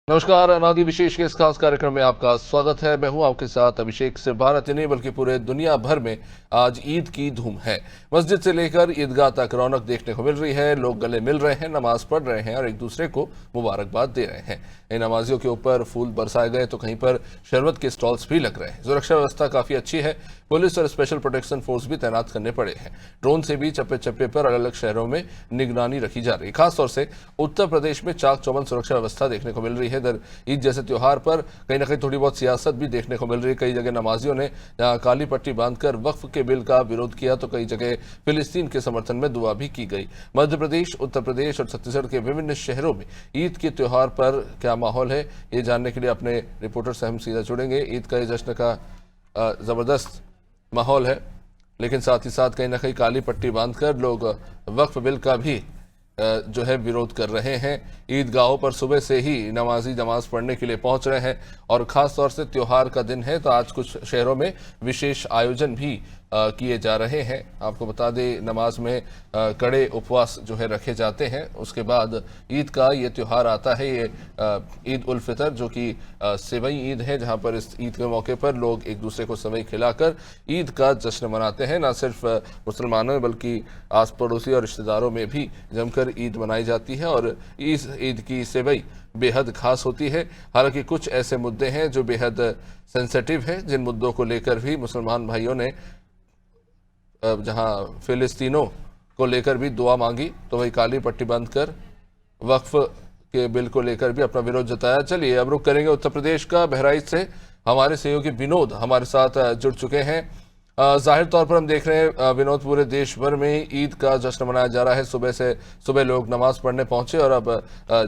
नमस्कार। अनादि विशेष के इस खास कार्यक्रम में आपका स्वागत है। मैं हूं आपके साथ अभिषेक। से भारत ही नहीं बल्कि पूरे दुनिया भर में आज ईद की धूम है। मस्जिद से लेकर ईदगाह तक रौनक देखने को मिल रही है। लोग गले मिल रहे हैं, नमाज पढ़ रहे हैं और एक दूसरे को मुबारकबाद दे रहे हैं। इन नमाजियों के ऊपर फूल बरसाए गए तो कहीं पर शरबत के स्टॉल्स भी लग रहे हैं। सुरक्षा व्यवस्था काफी अच्छी है। पुलिस और स्पेशल प्रोटेक्शन फोर्स भी तैनात करने पड़े हैं। ड्रोन से भी चप्पे चप्पे पर अलग अलग शहरों में निगरानी रखी जा रही है। खासतौर से उत्तर प्रदेश में चाक चौबंद सुरक्षा व्यवस्था देखने को मिल रही है। इधर ईद जैसे त्योहार पर कहीं ना कहीं थोड़ी बहुत सियासत भी देखने को मिल रही है। कई जगह नमाजियों ने काली पट्टी बांधकर वक्फ के बिल का विरोध किया तो कई जगह फिलिस्तीन के समर्थन में दुआ भी की गई। मध्य प्रदेश, उत्तर प्रदेश और छत्तीसगढ़ के विभिन्न शहरों में ईद के त्योहार पर क्या माहौल है, ये जानने के लिए अपने रिपोर्टर से हम सीधा जुड़ेंगे। ईद का ये जश्न का जबरदस्त माहौल है, लेकिन साथ ही साथ कहीं ना कहीं काली पट्टी बांधकर लोग वक्फ बिल का भी जो है विरोध कर रहे हैं। ईदगाहों पर सुबह से ही नमाजी नमाज पढ़ने के लिए पहुंच रहे हैं और खास तौर से त्योहार का दिन है तो आज कुछ शहरों में विशेष आयोजन भी किए जा रहे हैं। आपको बता दें, नमाज में कड़े उपवास जो है रखे जाते हैं। उसके बाद ईद का ये त्योहार आता है, ये ईद उल फितर, जो कि सेवई ईद है, जहां पर इस ईद के मौके पर लोग एक दूसरे को सेवई खिलाकर ईद का जश्न मनाते हैं। न सिर्फ मुसलमानों में बल्कि आस पड़ोसी और रिश्तेदारों में भी जमकर ईद मनाई जाती है और इस ईद की सेवई बेहद खास होती है। हालांकि कुछ ऐसे मुद्दे हैं जो बेहद सेंसिटिव हैं, जिन मुद्दों को लेकर भी मुसलमान भाइयों ने जहां फिलिस्तीनों को लेकर भी दुआ मांगी तो वही काली पट्टी बंद कर वक्फ के बिल को लेकर भी अपना विरोध जताया। चलिए अब रुख करेंगे उत्तर प्रदेश का। बहराइच से हमारे सहयोगी विनोद हमारे साथ जुड़ चुके हैं। जाहिर तौर पर हम देख रहे हैं विनोद, पूरे देश भर में ईद का जश्न मनाया जा रहा है। सुबह लोग नमाज पढ़ने पहुंचे और अब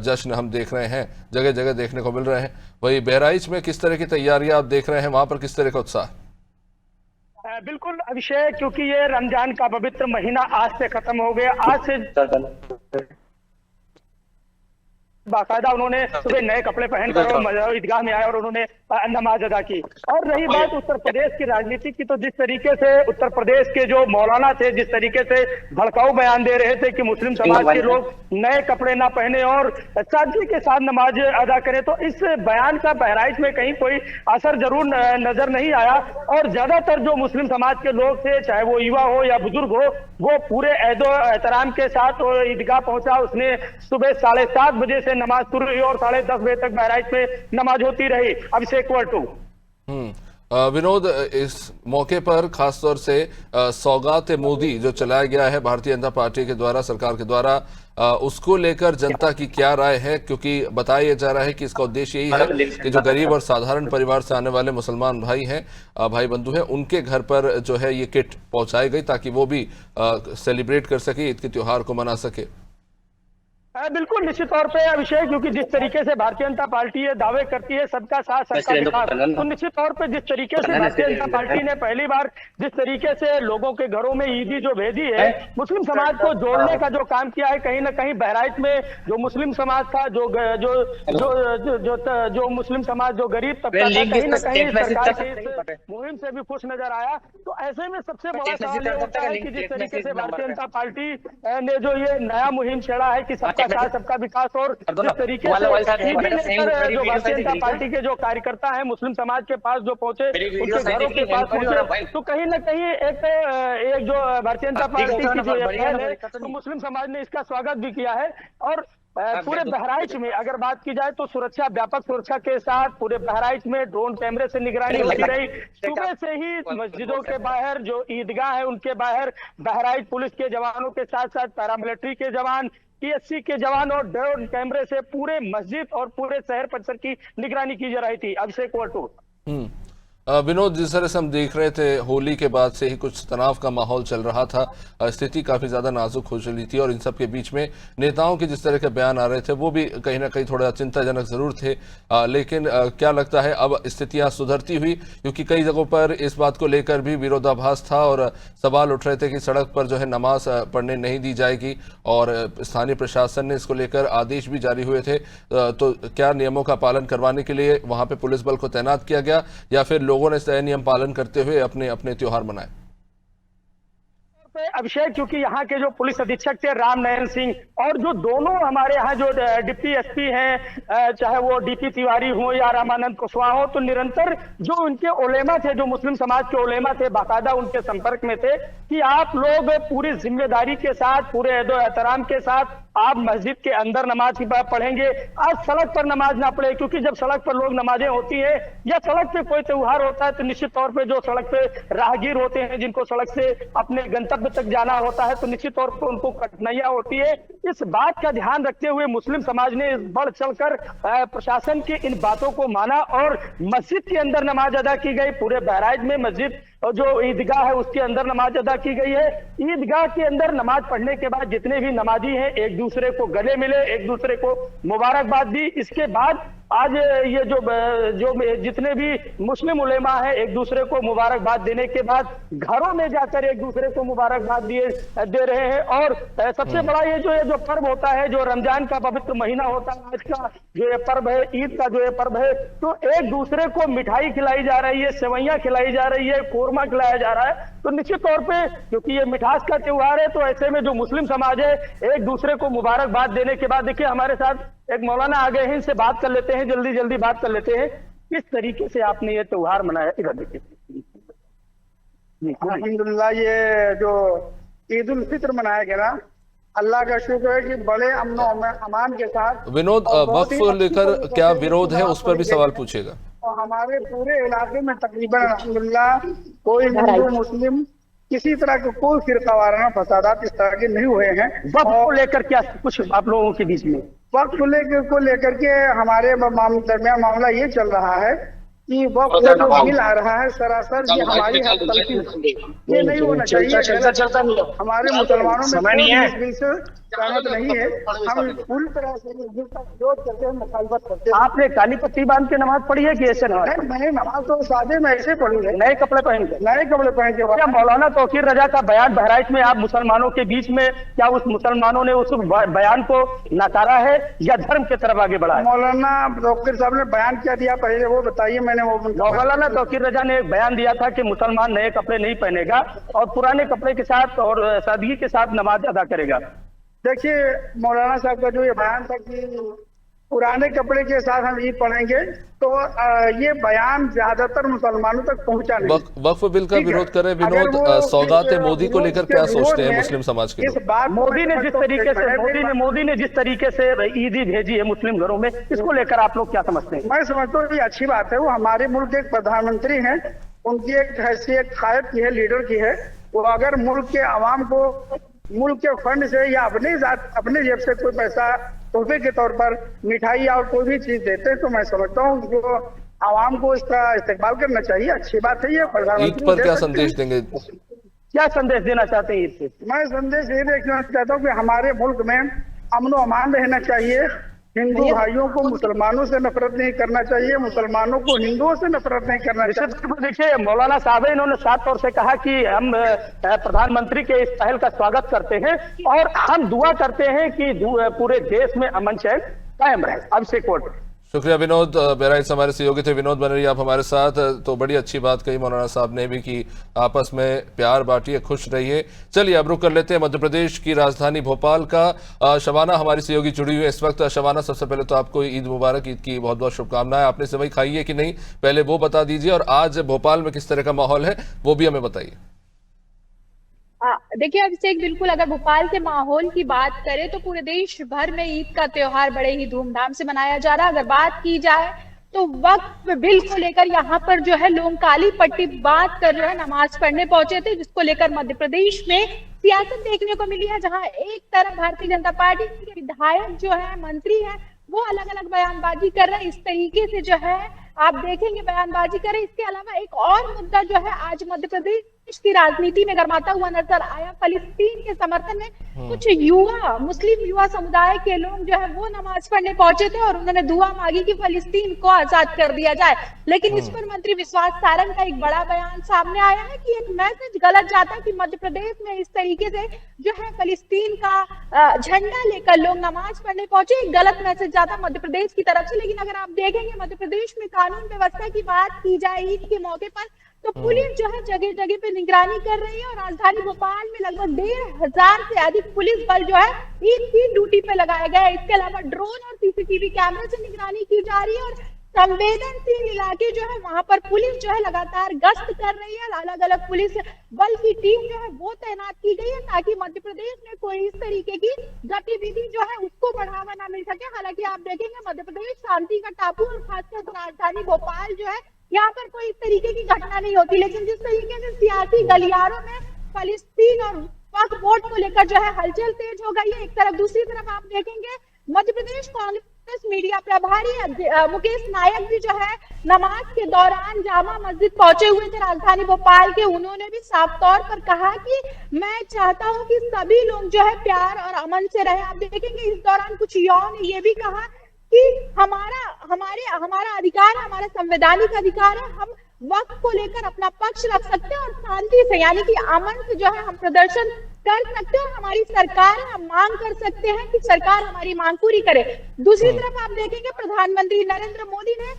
जश्न हम देख रहे हैं जगह जगह देखने को मिल रहे हैं। वही बहराइच में किस तरह की तैयारियां आप देख रहे हैं, वहां पर किस तरह का उत्साह? बिल्कुल अभिषेक, क्योंकि ये रमजान का पवित्र महीना आज से खत्म हो गया। आज से बाकायदा उन्होंने सुबह नए कपड़े पहनकर ईदगाह में आए और उन्होंने नमाज अदा की। और रही बात उत्तर प्रदेश की राजनीति की, तो जिस तरीके से उत्तर प्रदेश के जो मौलाना थे, जिस तरीके से भड़काऊ बयान दे रहे थे कि मुस्लिम समाज के लोग नए कपड़े ना पहने और सादगी के साथ नमाज अदा करें, तो इस बयान का बहराइच में कहीं कोई असर जरूर नजर नहीं आया। और ज्यादातर जो मुस्लिम समाज के लोग थे, चाहे वो युवा हो या बुजुर्ग हो, वो पूरे एदो एहतराम के साथ ईदगाह पहुंचा। उसने सुबह 7:30 बजे से नमाज शुरू हुई और 10:30 बजे तक बहराइच में नमाज होती रही। अभिषेक वर्टू। विनोद, इस मौके पर खासतौर से सौगात मोदी जो चलाया गया है भारतीय जनता पार्टी के द्वारा, सरकार के द्वारा, उसको लेकर जनता की क्या राय है? क्योंकि बताया जा रहा है कि इसका उद्देश्य यही है कि जो गरीब और साधारण परिवार से आने वाले मुसलमान भाई हैं, भाई बंधु हैं, उनके घर पर जो है ये किट पहुंचाई गई ताकि वो भी सेलिब्रेट कर सके, ईद के त्योहार को मना सके। बिल्कुल निश्चित तौर पे अभिषेक, क्योंकि जिस तरीके से भारतीय जनता पार्टी ये दावे करती है सबका साथ सबका विकास, तो निश्चित तौर पे जिस तरीके से भारतीय जनता पार्टी ने पहली बार जिस तरीके से लोगों के घरों में ईदी जो भेजी है, मुस्लिम समाज को जोड़ने का जो काम किया है, कहीं ना कहीं बहराइच में जो मुस्लिम समाज था, जो जो जो जो, जो, जो मुस्लिम समाज, जो गरीब तबका था, कहीं ना कहीं सरकार की इस मुहिम से भी खुश नजर आया। तो ऐसे में सबसे बड़ा सवाल ये होता है कि जिस तरीके से भारतीय जनता पार्टी ने जो ये नया मुहिम छेड़ा है कि सबका साथ सबका विकास, और जिस तरीके से जो भारतीय जनता पार्टी के जो कार्यकर्ता हैं मुस्लिम समाज के पास जो पहुंचे, उनके घरों के पास पहुंचे, तो कहीं ना कहीं एक जो भारतीय जनता पार्टी की जो पहल है, तो मुस्लिम समाज ने इसका स्वागत भी किया है। और पूरे बहराइच में अगर बात की जाए तो सुरक्षा, व्यापक सुरक्षा के साथ पूरे बहराइच में ड्रोन कैमरे से निगरानी होती रही। सुबह से ही मस्जिदों के बाहर, जो ईदगाह है उनके बाहर, बहराइच पुलिस के जवानों के साथ साथ पैरामिलिट्री के जवान, PSC के जवान और ड्रोन कैमरे से पूरे मस्जिद और पूरे शहर परिसर की निगरानी की जा रही थी। अभिषेक वर्टू। विनोद, जिस तरह से हम देख रहे थे, होली के बाद से ही कुछ तनाव का माहौल चल रहा था, स्थिति काफी ज्यादा नाजुक हो चली थी और इन सब के बीच में नेताओं के जिस तरह के बयान आ रहे थे वो भी कहीं ना कहीं थोड़ा चिंताजनक जरूर थे। लेकिन क्या लगता है अब स्थितियां सुधरती हुई? क्योंकि कई जगहों पर इस बात को लेकर भी विरोधाभास था और सवाल उठ रहे थे कि सड़क पर जो है नमाज पढ़ने नहीं दी जाएगी और स्थानीय प्रशासन ने इसको लेकर आदेश भी जारी हुए थे। तो क्या नियमों का पालन करवाने के लिए वहां पे पुलिस बल को तैनात किया गया या फिर लोगों ने तय नियम पालन करते हुए अपने अपने त्योहार मनाए? पे अभिषेक, क्योंकि यहाँ के जो पुलिस अधीक्षक थे राम नयन सिंह, और जो दोनों हमारे यहाँ जो डिप्टी एसपी हैं, चाहे वो डीपी तिवारी हो या रामानंद कुशवाहा हो, तो निरंतर जो उनके उलेमा थे, जो मुस्लिम समाज के उलेमा थे, बाकायदा उनके संपर्क में थे कि आप लोग पूरी जिम्मेदारी के साथ, पूरे अदब एहतराम के साथ आप मस्जिद के अंदर नमाज पढ़ेंगे, आज सड़क पर नमाज ना पढ़े, क्योंकि जब सड़क पर लोग नमाजें होती है या सड़क पे कोई त्योहार होता है तो निश्चित तौर पे जो सड़क पे राहगीर होते हैं, जिनको सड़क से अपने गंतव्य तक जाना होता है, तो निश्चित तौर पर उनको कठिनाइयां होती है। इस बात का ध्यान रखते हुए मुस्लिम समाज ने बढ़ चढ़कर प्रशासन की इन बातों को माना और मस्जिद के अंदर नमाज अदा की गई। पूरे बहराइच में मस्जिद और जो ईदगाह है उसके अंदर नमाज अदा की गई है। ईदगाह के अंदर नमाज पढ़ने के बाद जितने भी नमाजी हैं एक दूसरे को गले मिले, एक दूसरे को मुबारकबाद दी। इसके बाद आज ये जो जितने भी मुस्लिम उलेमा है एक दूसरे को मुबारकबाद देने के बाद घरों में जाकर एक दूसरे को मुबारकबाद दे रहे हैं। और सबसे बड़ा ये जो पर्व होता है, जो रमजान का पवित्र महीना होता है, आज का जो ये पर्व है, ईद का जो ये पर्व है, तो एक दूसरे को मिठाई खिलाई जा रही है, सेवैयां खिलाई जा रही है, कोरमा खिलाया जा रहा है। तो निश्चित तौर पे क्योंकि ये मिठास का त्योहार है, तो ऐसे में जो मुस्लिम समाज है एक दूसरे को मुबारकबाद देने के बाद, देखिए हमारे साथ एक मौलाना आ गए हैं, इनसे बात कर लेते हैं, जल्दी बात कर लेते हैं। किस तरीके से आपने ये त्योहार मनाया? इधर देखिए। अल्हम्दुलिल्लाह, ये जो ईद उल फित्र मनाया गया ना, अल्लाह का शुक्र है कि बड़े अमन और अमान के साथ। विनोद, वक्फ लेकर क्या विरोध है, उस पर भी सवाल पूछेगा। और हमारे पूरे इलाके में तकरीबन अल्हम्दुलिल्लाह कोई हिंदू मुस्लिम किसी तरह के कोई फिरका वाराना फसादात इस तरह के नहीं हुए हैं। वक्त को लेकर क्या कुछ आप लोगों के बीच में? वक्त को लेकर के हमारे दरमियान मामला ये चल रहा है कि वक्त जो बिल आ रहा है सरासर ये हमारी ये नहीं होना चाहिए। हमारे मुसलमानों में इस बिल से सहमत नहीं है। हम पूरी तरह से विरोध करते हैं, मुखालफत करते हैं। आपने काली पट्टी बांध के नमाज पढ़ी है कि ऐसे नमाज? मैंने नमाज तो सादे में ऐसे पढ़ी है, नए कपड़े पहन के। क्या मौलाना तौकीर रजा का बयान बहराइच में आप मुसलमानों के बीच में, क्या उस मुसलमानों ने उस बयान को नकारा है या धर्म की तरफ आगे बढ़ा है? मौलाना तौकीर साहब ने बयान क्या दिया पहले वो बताइए। मैंने वो मौलाना तौकीर रजा ने एक बयान दिया था कि मुसलमान नए कपड़े नहीं पहनेगा और पुराने कपड़े के साथ और सादगी के साथ नमाज अदा करेगा। देखिए, मौलाना साहब का जो ये बयान था कि पुराने कपड़े के साथ हम ईद पढ़ेंगे, तो ये बयान ज्यादातर मुसलमानों तक पहुंचा नहीं। वक्फ बिल का विरोध करे विनोद, सौगात मोदी को लेकर क्या सोचते हैं मुस्लिम समाज के लोग? मोदी ने जिस तरीके से ईदी भेजी है मुस्लिम घरों में, इसको लेकर आप लोग क्या समझते हैं? मैं समझता हूँ ये अच्छी बात है। वो हमारे मुल्क के एक प्रधानमंत्री हैं, उनकी एक हैसियत कायद की है, लीडर की है। वो अगर मुल्क के आवाम को मुल्क के फंड से या अपने जेब से कोई पैसा तोहफे के तौर पर मिठाई या और कोई भी चीज देते हैं, तो मैं समझता हूँ जो आवाम को इसका इस्तेमाल करना चाहिए। अच्छी बात है ये। ईद पर क्या संदेश देंगे? क्या संदेश देना चाहते हैं ईद पे? मैं संदेश ये देना चाहता हूँ कि हमारे मुल्क में अमन और अमान रहना चाहिए। हिंदू भाइयों को मुसलमानों से नफरत नहीं करना चाहिए, मुसलमानों को हिंदुओं से नफरत नहीं करना चाहिए। देखिए, मौलाना साहब इन्होंने साफ तौर से कहा कि हम प्रधानमंत्री के इस पहल का स्वागत करते हैं और हम दुआ करते हैं कि पूरे देश में अमन चैन कायम रहे। अब से कोर्ट। शुक्रिया विनोद। बहराइच से हमारे सहयोगी थे विनोद बनरी, आप हमारे साथ। तो बड़ी अच्छी बात कही मौलाना साहब ने भी कि आपस में प्यार बांटिए, खुश रहिए। चलिए अब रुक कर लेते हैं मध्य प्रदेश की राजधानी भोपाल का। शबाना हमारी सहयोगी जुड़ी हुई है इस वक्त। शबाना, सबसे पहले तो आपको ईद मुबारक, ईद की बहुत बहुत शुभकामनाएं। आपने सेवई खाई है कि नहीं, पहले वो बता दीजिए, और आज भोपाल में किस तरह का माहौल है वो भी हमें बताइए। देखिए अभिषेक, बिल्कुल अगर भोपाल के माहौल की बात करें तो पूरे देश भर में ईद का त्योहार बड़े ही धूमधाम से मनाया जा रहा है। अगर बात की जाए तो वक्फ बिल को लेकर यहाँ पर जो है लोग काली पट्टी बांध कर जो है नमाज पढ़ने पहुंचे थे, जिसको लेकर मध्य प्रदेश में सियासत देखने को मिली है, जहाँ एक तरफ भारतीय जनता पार्टी के विधायक जो है, मंत्री है, वो अलग अलग बयानबाजी कर रहे हैं। इस तरीके से जो है आप देखेंगे बयानबाजी करें। इसके अलावा एक और मुद्दा जो है आज मध्य प्रदेश की राजनीति में गरमाता हुआ नजर आया। फिलिस्तीन के समर्थन में कुछ युवा, मुस्लिम युवा समुदाय के लोग जो है वो नमाज पढ़ने पहुंचे थे और उन्होंने दुआ मांगी कि फिलिस्तीन को आजाद कर दिया जाए। लेकिन इस पर मंत्री विश्वास सारंग का एक बड़ा बयान सामने आया है कि एक मैसेज गलत जाता है कि मध्य प्रदेश में इस तरीके से जो है फिलिस्तीन का झंडा लेकर लोग नमाज पढ़ने पहुंचे, एक गलत मैसेज जाता मध्य प्रदेश की तरफ से। लेकिन अगर आप देखेंगे मध्य प्रदेश में कानून व्यवस्था की बात की जाए ईद के मौके पर, तो पुलिस जो है जगह जगह पे निगरानी कर रही है और राजधानी भोपाल में लगभग 1,500 से अधिक पुलिस बल जो है ईद की ड्यूटी पे लगाए गए। इसके अलावा ड्रोन और सीसीटीवी कैमरे से निगरानी की जा रही है और संवेदनशील इलाके जो है वहां पर पुलिस जो है लगातार गश्त कर रही है। अलग अलग पुलिस बल की टीम जो है वो तैनात की गई है ताकि मध्य प्रदेश में कोई इस तरीके की गतिविधि जो है उसको बढ़ावा ना मिल सके। हालांकि आप देखेंगे मध्य प्रदेश शांति का टापू और खासकर राजधानी भोपाल जो है यहाँ पर कोई इस तरीके की घटना नहीं होती, लेकिन जिस तरीके से सियासी गलियारों में फलस्तीन और वक्फ बोर्ड को लेकर जो है हलचल तेज हो गई है एक तरफ, दूसरी तरफ आप देखेंगे मध्य प्रदेश कांग्रेस मीडिया प्रभारी मुकेश नायक भी जो है नमाज के दौरान जामा मस्जिद पहुंचे हुए थे राजधानी भोपाल के। उन्होंने भी साफ तौर पर कहा कि मैं चाहता हूं कि सभी लोग जो है प्यार और अमन से रहे। आप देखेंगे इस दौरान कुछ युवाओं ने ये भी कहा कि हमारा अधिकार है, हमारा संवैधानिक अधिकार है, हम वक्त को लेकर अपना पक्ष रख सकते हैं और शांति से यानी कि अमन से जो है हम प्रदर्शन कर सकते हैं और हमारी सरकार हम मांग कर सकते हैं कि सरकार हमारी मांग पूरी करे। दूसरी तरफ आप देखेंगे प्रधानमंत्री नरेंद्र मोदी ने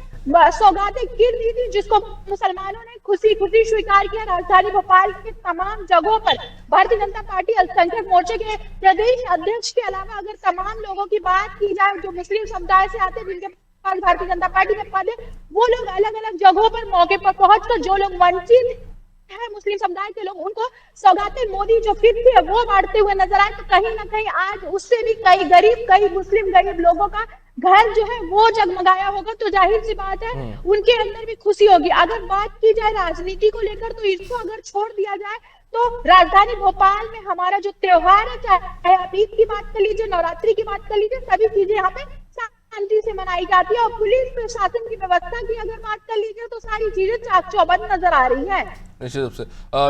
सौगातें गिर दी थी जिसको मुसलमानों ने खुशी खुशी स्वीकार किया। राजधानी भोपाल के तमाम जगहों पर भारतीय जनता पार्टी अल्पसंख्यक मोर्चे के प्रदेश अध्यक्ष के अलावा अगर तमाम लोगों की बात की जाए जो मुस्लिम समुदाय से आते हैं जिनके पास भारतीय जनता पार्टी के पद है, वो लोग अलग अलग जगहों पर मौके पर पहुंचकर जो लोग वंचित है मुस्लिम समुदाय के लोग उनको सौगातें मोदी जो किट है वो बांटते हुए नजर आए। तो कहीं ना कहीं आज उससे भी कई मुस्लिम गरीब लोगों का घर जो है वो जगमगाया होगा, तो जाहिर सी बात है उनके अंदर भी खुशी होगी। अगर बात की जाए राजनीति को लेकर तो इसको अगर छोड़ दिया जाए तो राजधानी भोपाल में हमारा जो त्योहार है, चाहे आप ईद की बात कर लीजिए, नवरात्रि की बात कर लीजिए, सभी चीजें यहाँ पे शांति से मनाई जाती है। और पुलिस प्रशासन की व्यवस्था की अगर बात कर लीजिए तो सारी चीजें चाक चौबंद नजर आ रही है। निश्चित रूप से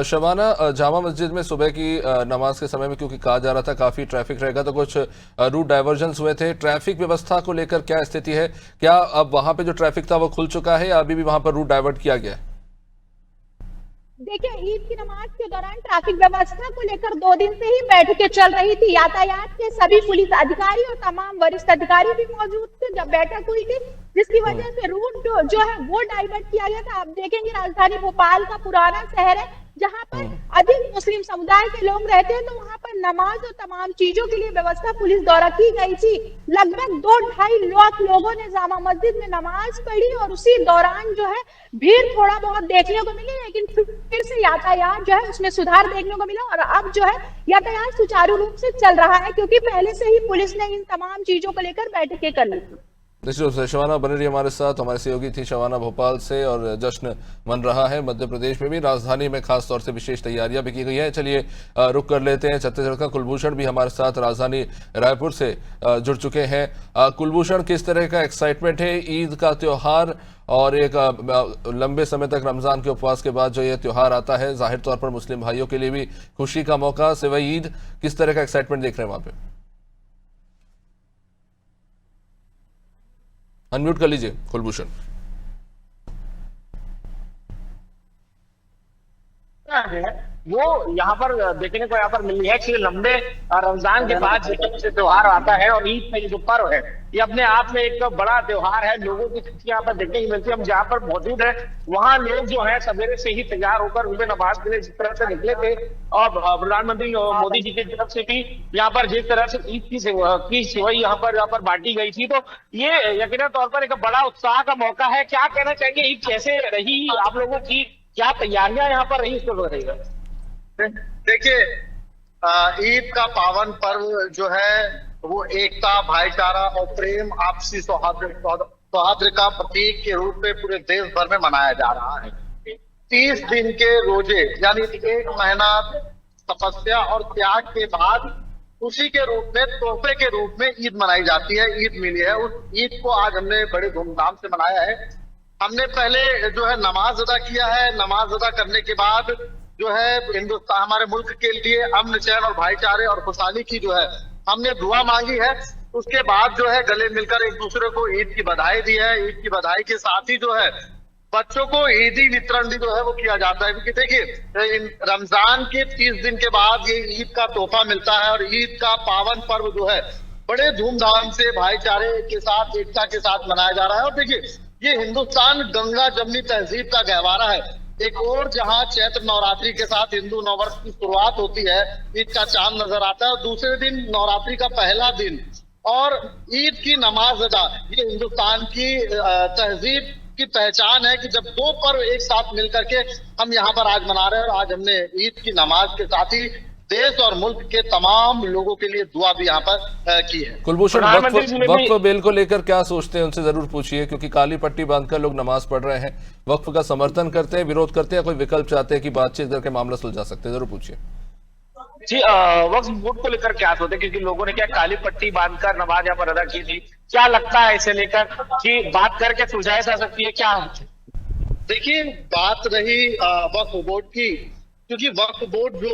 शबाना, जामा मस्जिद में सुबह की नमाज के समय में क्योंकि कहा जा रहा था काफी ट्रैफिक रहेगा तो कुछ रूट डाइवर्जन हुए थे, ट्रैफिक व्यवस्था को लेकर क्या स्थिति है? क्या अब वहां पे जो ट्रैफिक था वो खुल चुका है या अभी भी वहां पर रूट डाइवर्ट किया गया है? देखिए, ईद की नमाज के दौरान ट्रैफिक व्यवस्था को लेकर 2 दिन से ही बैठकें चल रही थी। यातायात के सभी पुलिस अधिकारी और तमाम वरिष्ठ अधिकारी भी मौजूद थे जब बैठक हुई थी, जिसकी वजह से रूट जो है वो डाइवर्ट किया गया था। आप देखेंगे राजधानी भोपाल का पुराना शहर है जहां पर अधिक मुस्लिम समुदाय के लोग रहते हैं, तो वहां पर नमाज और तमाम चीजों के लिए व्यवस्था पुलिस द्वारा की गई थी। लगभग 2-2.5 लाख लोगों ने जामा मस्जिद में नमाज पढ़ी और उसी दौरान जो है भीड़ थोड़ा बहुत देखने को मिली, लेकिन फिर से यातायात जो है उसमें सुधार देखने को मिला और अब जो है यातायात सुचारू रूप से चल रहा है क्योंकि पहले से ही पुलिस ने इन तमाम चीजों को लेकर बैठकें कर ली थी। निश्चित रूप से शबाना बने रही हमारे साथ, हमारे सहयोगी थी शबाना भोपाल से। और जश्न मन रहा है मध्य प्रदेश में भी, राजधानी में खास तौर से विशेष तैयारियां भी की गई हैं। चलिए रुक कर लेते हैं छत्तीसगढ़ का। कुलभूषण भी हमारे साथ राजधानी रायपुर से जुड़ चुके हैं। कुलभूषण, किस तरह का एक्साइटमेंट है ईद का त्योहार और एक लंबे समय तक रमजान के उपवास के बाद जो ये त्योहार आता है, जाहिर तौर पर मुस्लिम भाइयों के लिए भी खुशी का मौका, सिवाय ईद किस तरह का एक्साइटमेंट देख रहे हैं वहां पे? अनम्यूट कर लीजिए कुलभूषण। वो यहाँ पर देखने को यहाँ पर मिली है कि लंबे रमजान के बाद जो त्योहार आता है और ईद का ये जो पर्व है ये अपने आप में एक बड़ा त्योहार है। लोगों की खुशी यहाँ पर देखने की मिलती है। हम जहाँ पर मौजूद है वहाँ लोग जो है सवेरे से ही तैयार होकर उनके नमाज के लिए जिस तरह से निकले थे और प्रधानमंत्री मोदी जी की तरफ से भी यहाँ पर जिस तरह से ईद की सेवई यहाँ पर बांटी गई थी, तो ये यकीनन तौर पर एक बड़ा उत्साह का मौका है। क्या कहना चाहिए, ईद कैसे रही आप लोगों की, क्या तैयारियां यहाँ पर रही, इसको बताइएगा। देखिए, ईद का पावन पर्व जो है वो एकता, भाईचारा और प्रेम, आपसी सौहार्द का प्रतीक के रूप में पूरे देश भर में मनाया जा रहा है। 30 दिन के रोजे यानी 1 महीना तपस्या और त्याग के बाद खुशी के रूप में, तोहफे के रूप में ईद मनाई जाती है, ईद मिली है। उस ईद को आज हमने बड़े धूमधाम से मनाया है। हमने पहले जो है नमाज अदा किया है। नमाज अदा करने के बाद जो है हिंदुस्तान, हमारे मुल्क के लिए अमन, चैन और भाईचारे और खुशहाली की जो है हमने दुआ मांगी है। उसके बाद जो है गले मिलकर एक दूसरे को ईद की बधाई दी है। ईद की बधाई के साथ ही जो है बच्चों को ईदी वितरण भी जो है वो किया जाता है, क्योंकि देखिए रमजान के 30 दिन के बाद ये ईद का तोहफा मिलता है और ईद का पावन पर्व जो है बड़े धूमधाम से भाईचारे के साथ, एकता के साथ मनाया जा रहा है। और देखिए, ये हिंदुस्तान गंगा जमनी तहजीब का गहवारा है। एक और जहां चैत्र नवरात्रि के साथ हिंदू नववर्ष की शुरुआत होती है, ईद का चांद नजर आता है, और दूसरे दिन नवरात्रि का पहला दिन और ईद की नमाज अदा, ये हिंदुस्तान की तहजीब की पहचान है कि जब दो पर्व एक साथ मिलकर के हम यहाँ पर आज मना रहे हैं। और आज हमने ईद की नमाज के साथ ही देश और मुल्क के तमाम लोगों के लिए दुआ भी यहाँ पर की है। कुलभूषण, वक्फ बिल को लेकर क्या सोचते हैं, उनसे जरूर पूछिए, क्योंकि काली पट्टी बांधकर लोग नमाज पढ़ रहे हैं। वक्फ का समर्थन करते हैं, विरोध करते हैं, कोई विकल्प चाहते हैं कि बातचीत करके मामला सुलझा सकते हैं? जरूर पूछिए जी। वक्फ बोर्ड को लेकर क्या सोचते हैं, क्योंकि लोगों ने क्या काली पट्टी बांधकर नमाज यहाँ पर अदा की थी, क्या लगता है इसे लेकर कि बात करके सुलझाई जा सकती है क्या? देखिए, बात रही वक्फ बोर्ड की, क्योंकि वक्फ बोर्ड जो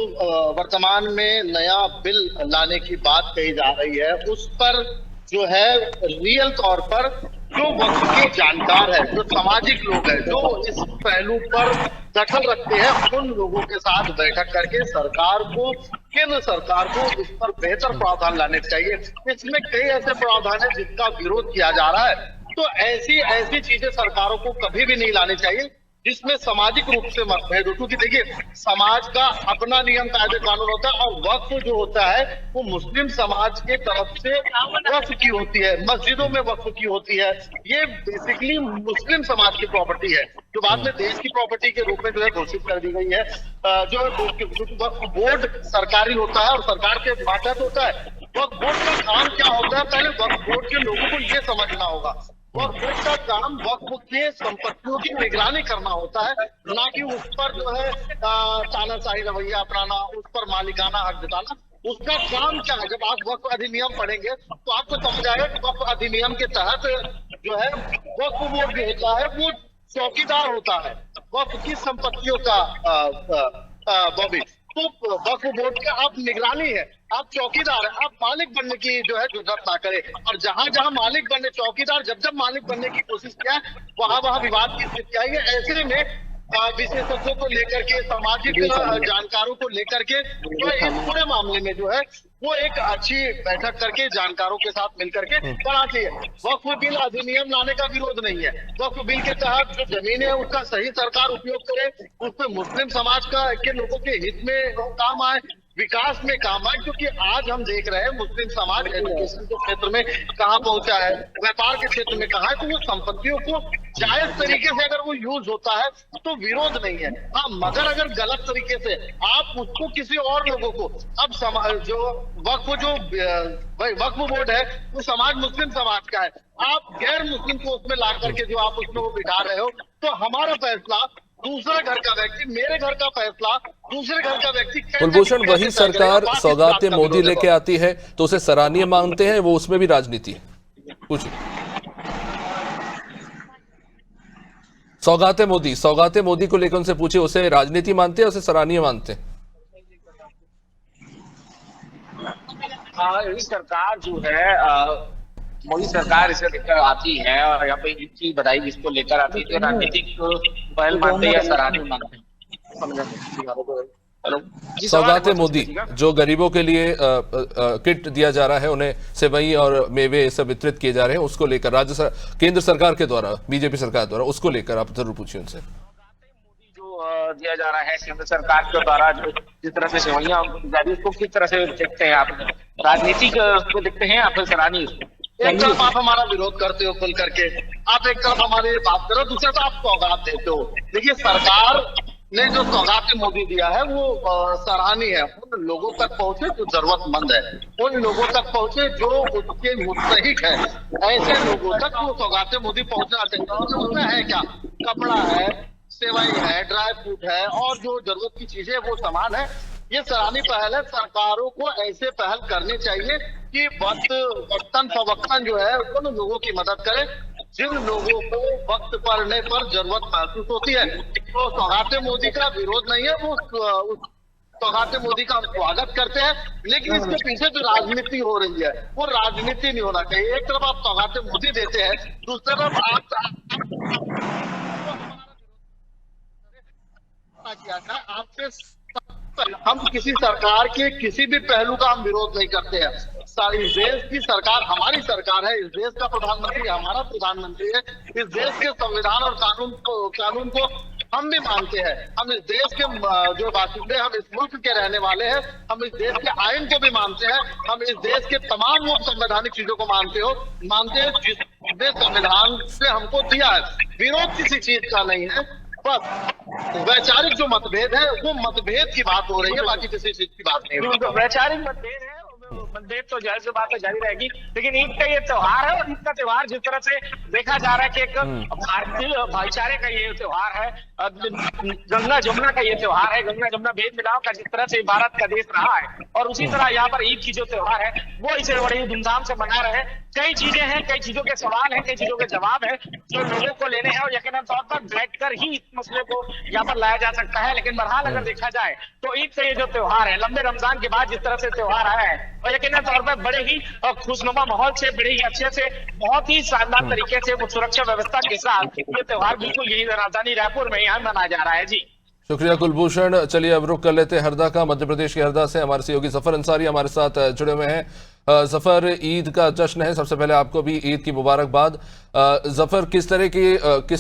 वर्तमान में नया बिल लाने की बात कही जा रही है, उस पर जो है रियल तौर पर जो वक्फ के जानकार है, जो सामाजिक लोग हैं, जो इस पहलू पर दखल रखते हैं, उन लोगों के साथ बैठक करके सरकार को, केंद्र सरकार को इस पर बेहतर प्रावधान लाने चाहिए। इसमें कई ऐसे प्रावधान है जिसका विरोध किया जा रहा है, तो ऐसी चीजें सरकारों को कभी भी नहीं लानी चाहिए जिसमें सामाजिक रूप से मतभेद हो। क्योंकि देखिए, समाज का अपना नियम कायदे कानून होता है, और वक्फ जो होता है वो मुस्लिम समाज के तरफ से वक्फ की होती है, मस्जिदों में वक्फ की होती है। ये बेसिकली मुस्लिम समाज की प्रॉपर्टी है, जो बाद में देश की प्रॉपर्टी के रूप में जो है घोषित कर दी गई है। जो वक्फ बोर्ड सरकारी होता है और सरकार के मातहत होता है। वक्फ बोर्ड का काम क्या होता है, पहले वक्फ बोर्ड के लोगों को ये समझना होगा। वक्फ बोर्ड का काम वक्फ के संपत्तियों की निगरानी करना होता है, ना कि उस पर जो है तानाशाही रवैया अपनाना, उस पर मालिकाना हक जताना। उसका काम क्या है? जब आप वक्फ अधिनियम पढ़ेंगे तो आपको समझ आएगा कि वक्फ अधिनियम के तहत जो है वक्फ बोर्ड जो होता है वो चौकीदार होता है वक्फ की संपत्तियों का। बॉबी, तो वक्फ बोर्ड के आप निगरानी है, आप चौकीदार है, आप मालिक बनने की जो है जरूरत ना करें। और जहां जहां मालिक बनने, चौकीदार जब मालिक बनने की कोशिश किया, वहां विवाद की स्थिति आई है। ऐसे में विशेषज्ञों को लेकर के, सामाजिक जानकारों को लेकर के जो इस पूरे मामले में जो है वो एक अच्छी बैठक करके जानकारों के साथ मिलकर के करना चाहिए। वक्फ बिल अधिनियम लाने का विरोध नहीं है। वक्फ बिल के तहत जो जमीन है उसका सही सरकार उपयोग करे, उस पर मुस्लिम समाज के लोगों के हित में काम आए, विकास में काम आए। क्योंकि आज हम देख रहे हैं मुस्लिम समाज एजुकेशन के क्षेत्र में कहाँ पहुंचा है, व्यापार के क्षेत्र में कहाँ है। तो वो संपत्तियों को जायज तरीके से अगर वो यूज होता है तो विरोध नहीं है। हाँ, मगर अगर गलत तरीके से आप उसको किसी और लोगों को, अब जो वक्फ बोर्ड है वो समाज मुस्लिम समाज का है, आप गैर मुस्लिम को उसमें ला करके जो आप उसमें वो बिठा रहे हो, तो हमारा फैसला दूसरे घर का व्यक्ति, मेरे घर का फैसला दूसरे घर का व्यक्ति। कुलभूषण, वही सरकार सौगातें मोदी लेके आती है तो उसे सराहनीय मानते हैं, वो उसमें भी राजनीति है? पूछिए। सौगातें मोदी को लेकर उनसे पूछिए, उसे राजनीति मानते हैं, उसे सराहनीय मानते हैं? सरकार जो है मोदी सरकार इसे लेकर आती है और यहाँ पे ईद की बधाई जिसको लेकर आती है, तो राजनीतिक पहल मानते हैं या सराहनीय मानते हैं? सौगातें मोदी जो गरीबों के लिए किट दिया जा रहा है, उन्हें सेवई और मेवे सब वितरित किए जा रहे हैं, उसको लेकर केंद्र सरकार के द्वारा, बीजेपी सरकार द्वारा, उसको लेकर आप जरूर पूछिए उनसे। जो दिया जा रहा है केंद्र सरकार के द्वारा, जो जिस तरह से सेवैयां उसको किस तरह से देखते हैं आप? राजनीतिक को देखते हैं आप, सराहनीय? एक तरफ आप हमारा विरोध करते हो खुल करके, आप एक तरफ हमारी बात करो, दूसरे तरफ आप सौगात देते हो। देखिए, सरकार ने जो सौगातें मोदी दिया है वो सराहनीय है। उन लोगों तक पहुंचे जो जरूरतमंद है, उन लोगों तक पहुंचे जो उसके मुस्तहिक है, ऐसे लोगों तक वो सौगातें मोदी पहुंचना चाहिए। उसमें है क्या? कपड़ा है, सेवई है, ड्राई फ्रूट है, और जो जरूरत की चीजें वो सामान है। ये सराहनीय पहल है। सरकारों को ऐसे पहल करनी चाहिए कि वक्तन फवक्तन जो है उन लोगों की मदद करें जिन लोगों को वक्त पड़ने पर जरूरत महसूस होती है। तो सौगातें मोदी का विरोध नहीं है, वो सौगातें मोदी का हम स्वागत करते हैं, लेकिन इसके पीछे जो राजनीति हो रही है वो राजनीति नहीं होना चाहिए। एक तरफ आप सौगातें मोदी देते हैं, दूसरी तरफ आपसे हम किसी सरकार के किसी भी पहलू का हम विरोध नहीं करते हैं। इस देश की सरकार हमारी सरकार है, इस देश का प्रधानमंत्री हमारा प्रधानमंत्री है, इस देश के संविधान और कानून को हम भी मानते हैं। हम इस देश के जो बासिंदे, हम इस मुल्क के रहने वाले हैं, हम इस देश के आइन को भी मानते हैं, हम इस देश के तमाम वो संवैधानिक चीजों को मानते हैं जिसने संविधान से हमको दिया है। विरोध किसी चीज का नहीं है, बस वैचारिक जो मतभेद है वो मतभेद की बात हो रही है, बाकी किसी चीज की बात नहीं है। वैचारिक मतभेद है, मतभेद तो जाहिर सी बात है जारी रहेगी, लेकिन ईद का ये त्योहार है और ईद का त्योहार जिस तरह से देखा जा रहा है कि एक भारतीय भाईचारे का ये त्योहार है, गंगा जमुना का ये त्योहार है, गंगा जमुना भेद मिलाव का जिस तरह से भारत का देश रहा है, और उसी तरह यहाँ पर ईद की जो त्योहार है वो इसे बड़ी धूमधाम से मना रहे हैं। कई चीजें हैं, कई चीजों के सवाल हैं, कई चीजों के जवाब है जो लोगों को लेने हैं, और यकीनन तौर पर बैठकर ही इस मसले को यहाँ पर लाया जा सकता है। लेकिन बहरहाल अगर देखा जाए तो ईद का ये जो त्योहार है, लंबे रमजान के बाद जिस तरह से त्योहार आया है, और यकीनन तौर पर बड़े ही खुशनुमा माहौल से, बड़े ही अच्छे से, बहुत ही शानदार तरीके से सुरक्षा व्यवस्था के साथ ये त्योहार बिल्कुल यही राजधानी रायपुर में यहाँ मनाया जा रहा है। जी शुक्रिया कुलभूषण। चलिए अब रुख कर लेते हैं हरदा का। मध्य प्रदेश के हरदा से हमारे सहयोगी जफर अंसारी हमारे साथ जुड़े हुए हैं। जफर, ईद का जश्न है, सबसे पहले आपको भी ईद की मुबारकबाद। जफर, किस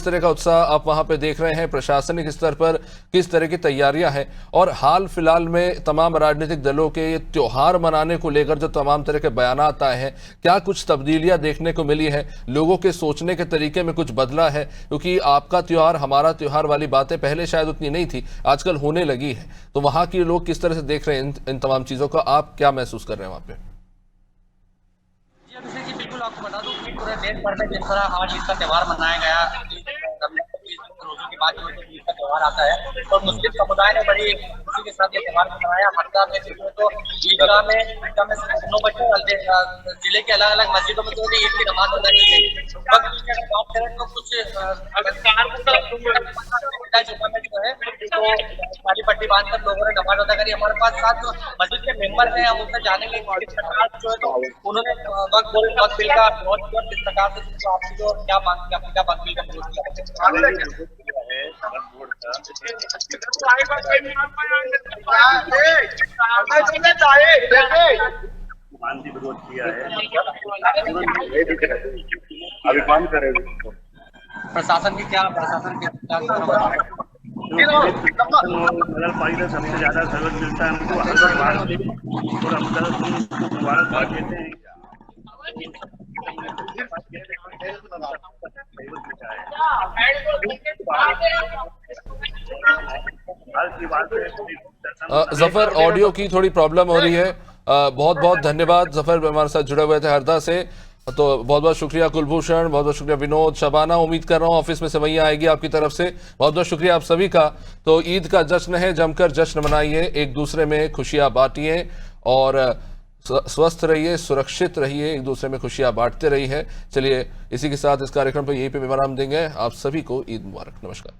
तरह का उत्साह आप वहां पे देख रहे हैं? प्रशासनिक स्तर पर किस तरह की तैयारियां हैं? और हाल फिलहाल में तमाम राजनीतिक दलों के ये त्योहार मनाने को लेकर जो तमाम तरह के बयानात आए हैं, क्या कुछ तब्दीलियां देखने को मिली है? लोगों के सोचने के तरीके में कुछ बदला है? क्योंकि आपका त्योहार हमारा त्योहार वाली बातें पहले शायद उतनी नहीं थी, आजकल होने लगी है। तो वहां के लोग किस तरह से देख रहे हैं इन तमाम चीजों को? आप क्या महसूस कर रहे हैं वहां पे? जी बिल्कुल, आपको बता दूं कि पूरे देश भर में जिस तरह आज ईद का त्योहार मनाया गया, रोजों के बाद जो ईद का त्योहार आता है, और मुस्लिम समुदाय ने बड़ी खुशी के साथ ये त्योहार मनाया। हरदा में तो ईदगाह में 9 बजे जिले के अलग अलग मस्जिदों में जो ईद की नमाज अदा की गई। बात करें तो कुछ जो है तो काली पट्टी बांधकर लोगों ने नमाज अदा करी। हमारे पास साथ जो मस्जिद के मेंबर हैं, हम उनसे जानेंगे किस प्रकार जो है तो उन्होंने वक्त बिल का किस प्रकार से आपकी जो क्या मांग अपनी क्या वक्त बिल का विरोध किया प्रशासन के क्या नगरपालिका सबसे ज्यादा सहयोग मिलता है हमको, हर बार और हम मुबारकबाद देते हैं। जफर, ऑडियो की थोड़ी प्रॉब्लम हो रही है। बहुत बहुत धन्यवाद जफर, हमारे साथ जुड़े हुए थे हरदा से। तो बहुत बहुत शुक्रिया कुलभूषण, बहुत बहुत शुक्रिया विनोद, शबाना। उम्मीद कर रहा हूँ ऑफिस में सवैया आएगी आपकी तरफ से। बहुत बहुत शुक्रिया आप सभी का। तो ईद का जश्न है, जमकर जश्न मनाइए, एक दूसरे में खुशियां बांटिए और स्वस्थ रहिए, सुरक्षित रहिए, एक दूसरे में खुशियां बांटते रहिए। चलिए इसी के साथ इस कार्यक्रम पर यहीं पे विराम देंगे। आप सभी को ईद मुबारक। नमस्कार।